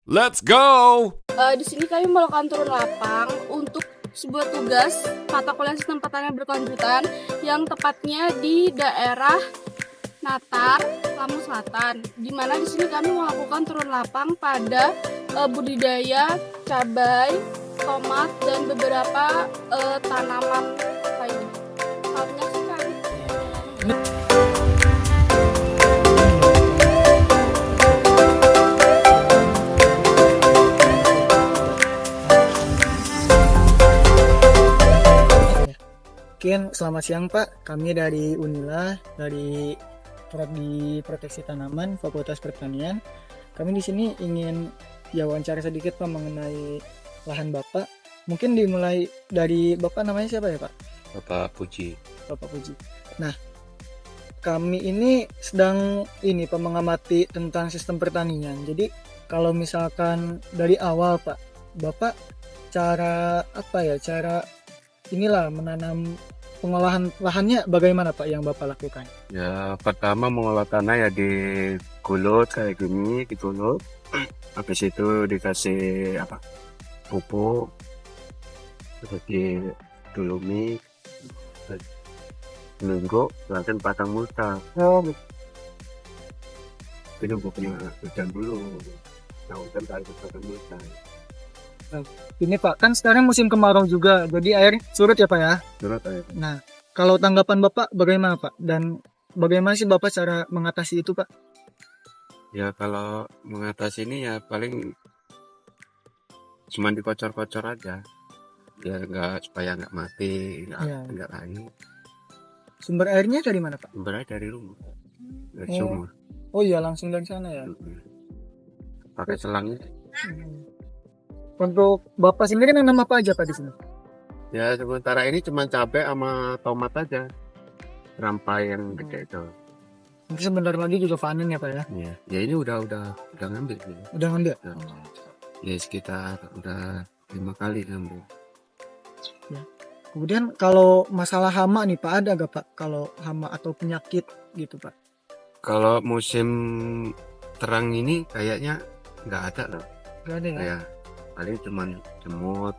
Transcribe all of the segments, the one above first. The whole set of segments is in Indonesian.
Let's go! Di sini kami melakukan turun lapang untuk sebuah tugas mata kuliah sistem pertanian berkelanjutan yang tepatnya di daerah Natar, Lampung Selatan. Di mana di sini kami melakukan turun lapang pada budidaya cabai, tomat dan beberapa tanaman lainnya. Menyaksikan. Mungkin selamat siang Pak, kami dari Unila, dari Prodi Proteksi Tanaman, Fakultas Pertanian. Kami di sini ingin wawancara sedikit Pak mengenai lahan Bapak. Mungkin dimulai dari Bapak, namanya siapa ya Pak? Bapak Puji. Bapak Puji. Nah, kami ini sedang Pak mengamati tentang sistem pertanian. Jadi kalau misalkan dari awal Pak, Bapak cara menanam pengolahan lahannya bagaimana Pak yang Bapak lakukan? Ya pertama mengolah tanah ya digulut kayak gini, digulut. Habis itu dikasih pupuk, terus didulumi, nunggu, langsung pasang mulsa. Itu pupuknya hujan dulu. Nah hujan kali pasang mulsa. Ini Pak, kan sekarang musim kemarau juga, jadi air surut ya Pak ya? Surut air. Nah, kalau tanggapan Bapak bagaimana Pak? Dan bagaimana sih Bapak cara mengatasi itu Pak? Ya kalau mengatasi ini ya paling cuma dikocor-kocor aja. Ya supaya nggak mati, nggak layu. Sumber airnya dari mana Pak? Sumbernya dari rumah, dari sumur. Oh iya, langsung dari sana ya? Pakai selangnya. Untuk Bapak sendiri nanam apa aja Pak di sini? Ya sementara ini cuma cabai sama tomat aja, rampai yang gede itu. Nanti sebentar lagi juga panen ya Pak ya? Iya. Ya ini udah ngambil. Udah ngambil? Ya sekitar udah 5 kali ngambil. Ya. Kemudian kalau masalah hama nih Pak, ada gak Pak kalau hama atau penyakit gitu Pak? Kalau musim terang ini kayaknya nggak ada loh. Gak ada ya? Ya paling cuman semut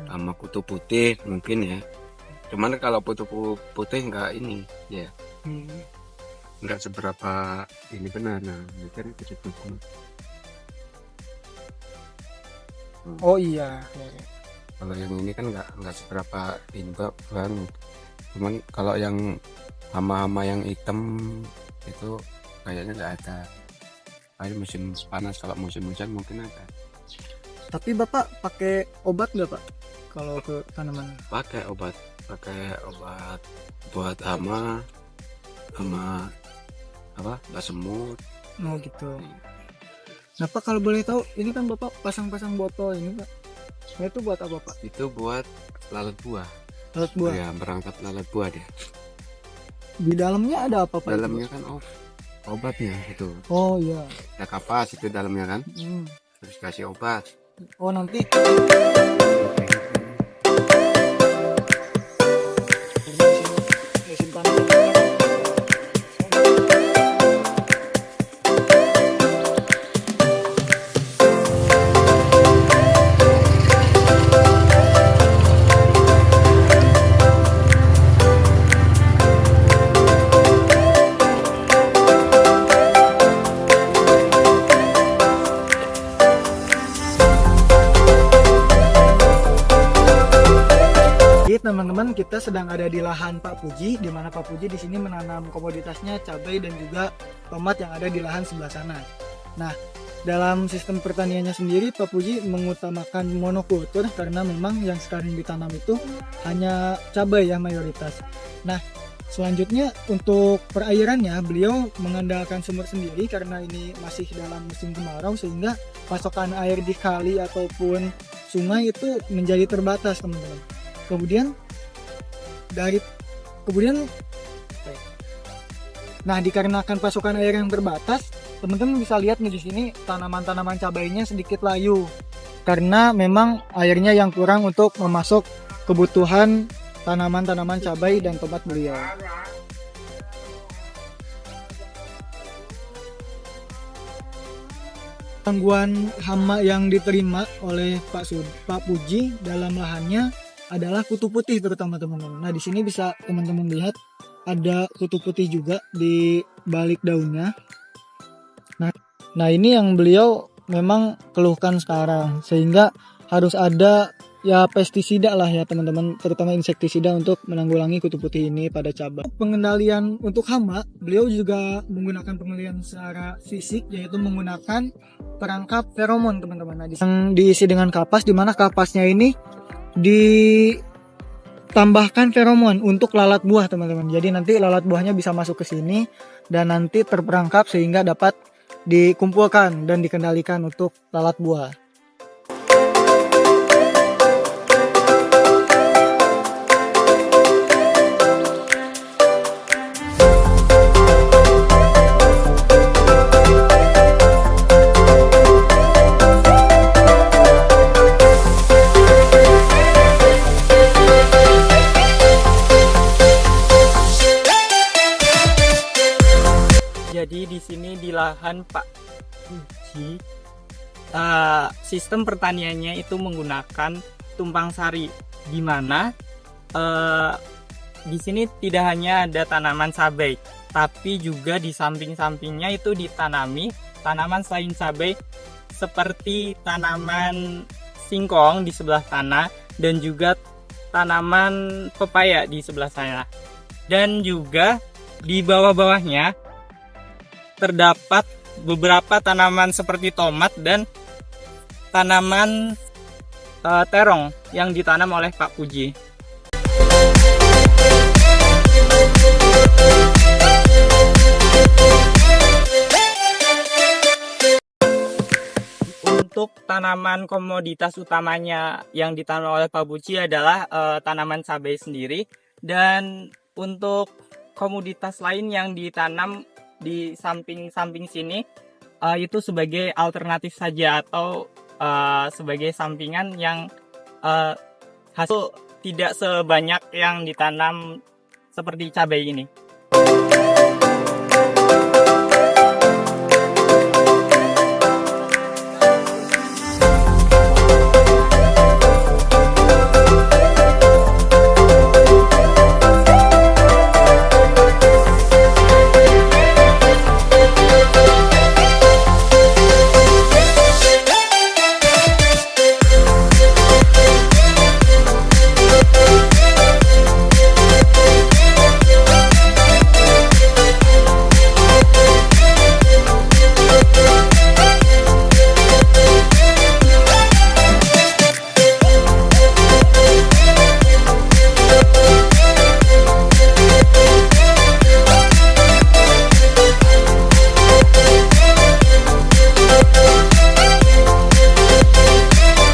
sama kutu putih mungkin ya. Cuman kalau kutu putih nggak ini ya. Nggak seberapa ini benar. Nah mungkin itu cukup. Oh iya. Kalau yang ini kan nggak seberapa imbak kan. Cuman kalau yang hama-hama yang hitam itu kayaknya nggak ada. Kayak musim panas, kalau musim hujan mungkin ada. Tapi Bapak pakai obat nggak Pak kalau ke tanaman? Pakai obat buat hama sama nggak semut. Oh gitu. Nah Pak, kalau boleh tahu, ini kan Bapak pasang-pasang botol ini Pak. Nah, itu buat apa Pak? Itu buat lalat buah. Lalat buah? Ya berangkat lalat buah dia. Di dalamnya ada apa Pak? Dalamnya kan obatnya itu. Oh iya. Ya kapas itu dalamnya kan. Terus kasih obat. Oh nanti teman-teman, kita sedang ada di lahan Pak Puji, di mana Pak Puji di sini menanam komoditasnya cabai dan juga tomat yang ada di lahan sebelah sana. Nah, dalam sistem pertaniannya sendiri Pak Puji mengutamakan monokultur karena memang yang sekarang ditanam itu hanya cabai ya mayoritas. Nah, selanjutnya untuk perairannya beliau mengandalkan sumur sendiri karena ini masih dalam musim kemarau sehingga pasokan air di kali ataupun sungai itu menjadi terbatas teman-teman. Kemudian dikarenakan pasokan air yang terbatas, teman-teman bisa lihat nih di sini tanaman-tanaman cabainya sedikit layu karena memang airnya yang kurang untuk memasok kebutuhan tanaman-tanaman cabai dan tomat beliau. Gangguan hama yang diterima oleh Pak Puji dalam lahannya adalah kutu putih terutama teman-teman. Nah, di sini bisa teman-teman lihat ada kutu putih juga di balik daunnya. Nah, ini yang beliau memang keluhkan sekarang, sehingga harus ada ya pestisida lah ya teman-teman, terutama insektisida untuk menanggulangi kutu putih ini pada cabai. Pengendalian untuk hama, beliau juga menggunakan pengendalian secara fisik, yaitu menggunakan perangkap feromon teman-teman. Nah, yang diisi dengan kapas, di mana kapasnya ini ditambahkan feromon untuk lalat buah teman-teman. Jadi nanti lalat buahnya bisa masuk ke sini dan nanti terperangkap sehingga dapat dikumpulkan dan dikendalikan untuk lalat buah. Jadi di sini di lahan Pak Puji, sistem pertaniannya itu menggunakan tumpang sari, di mana di sini tidak hanya ada tanaman cabai, tapi juga di samping-sampingnya itu ditanami tanaman selain cabai seperti tanaman singkong di sebelah sana dan juga tanaman pepaya di sebelah sana. Dan juga di bawah-bawahnya terdapat beberapa tanaman seperti tomat dan tanaman terong yang ditanam oleh Pak Puji. Untuk tanaman komoditas utamanya yang ditanam oleh Pak Puji adalah tanaman cabai sendiri, dan untuk komoditas lain yang ditanam di samping-samping sini itu sebagai alternatif saja atau sebagai sampingan yang hasil tidak sebanyak yang ditanam seperti cabai ini.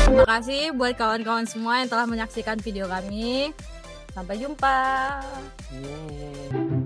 Terima kasih buat kawan-kawan semua yang telah menyaksikan video kami. Sampai jumpa. Yeah.